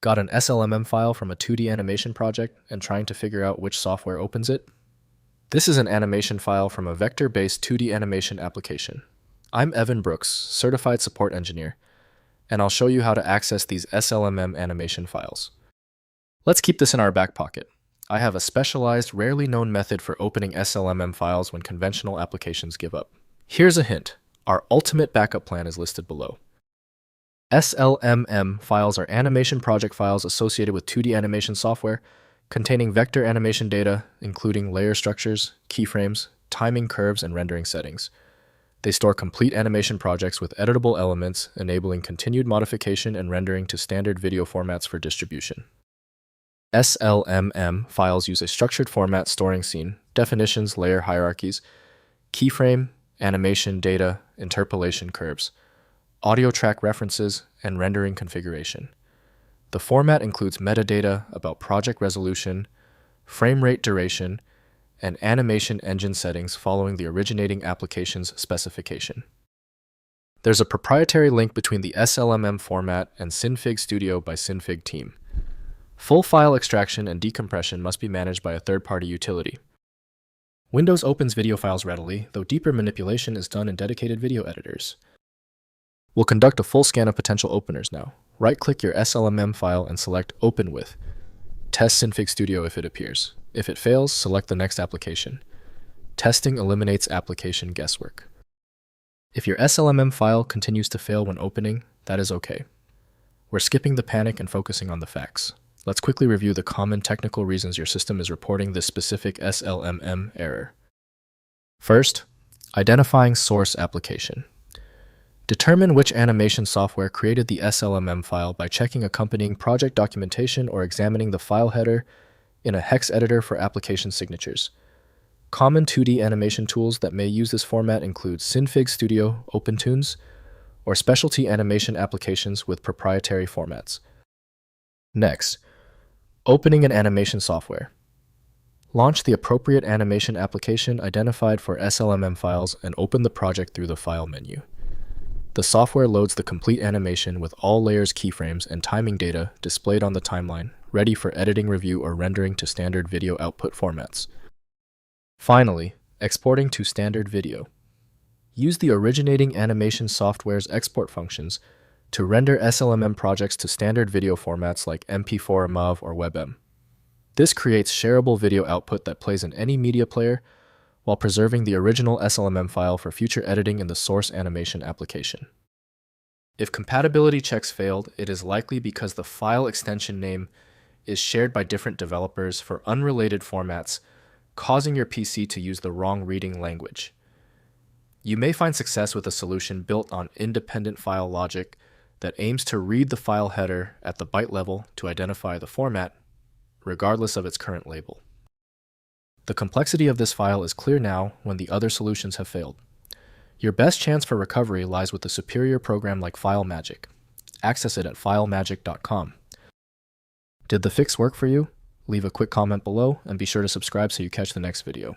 Got an SLMM file from a 2D animation project and trying to figure out which software opens it? This is an animation file from a vector-based 2D animation application. I'm Evan Brooks, Certified Support Engineer, and I'll show you how to access these SLMM animation files. Let's keep this in our back pocket. I have a specialized, rarely known method for opening SLMM files when conventional applications give up. Here's a hint. Our ultimate backup plan is listed below. SLMM files are animation project files associated with 2D animation software containing vector animation data, including layer structures, keyframes, timing curves, and rendering settings. They store complete animation projects with editable elements, enabling continued modification and rendering to standard video formats for distribution. SLMM files use a structured format storing scene, definitions, layer hierarchies, keyframe, animation data, interpolation curves, audio track references, and rendering configuration. The format includes metadata about project resolution, frame rate duration, and animation engine settings following the originating application's specification. There's a proprietary link between the SLMM format and Synfig Studio by Synfig team. Full file extraction and decompression must be managed by a third-party utility. Windows opens video files readily, though deeper manipulation is done in dedicated video editors. We'll conduct a full scan of potential openers now. Right-click your SLMM file and select Open With. Test Synfig Studio if it appears. If it fails, select the next application. Testing eliminates application guesswork. If your SLMM file continues to fail when opening, that is okay. We're skipping the panic and focusing on the facts. Let's quickly review the common technical reasons your system is reporting this specific SLMM error. First, identifying source application. Determine which animation software created the SLMM file by checking accompanying project documentation or examining the file header in a hex editor for application signatures. Common 2D animation tools that may use this format include Synfig Studio, OpenToons, or specialty animation applications with proprietary formats. Next, opening an animation software. Launch the appropriate animation application identified for SLMM files and open the project through the File menu. The software loads the complete animation with all layers, keyframes, and timing data displayed on the timeline, ready for editing, review, or rendering to standard video output formats. Finally, exporting to standard video. Use the originating animation software's export functions to render SLMM projects to standard video formats like MP4, MOV, or WebM. This creates shareable video output that plays in any media player while preserving the original SLMM file for future editing in the source animation application. If compatibility checks failed, it is likely because the file extension name is shared by different developers for unrelated formats, causing your PC to use the wrong reading language. You may find success with a solution built on independent file logic that aims to read the file header at the byte level to identify the format, regardless of its current label. The complexity of this file is clear now when the other solutions have failed. Your best chance for recovery lies with a superior program like FileMagick. Access it at filemagick.com. Did the fix work for you? Leave a quick comment below and be sure to subscribe so you catch the next video.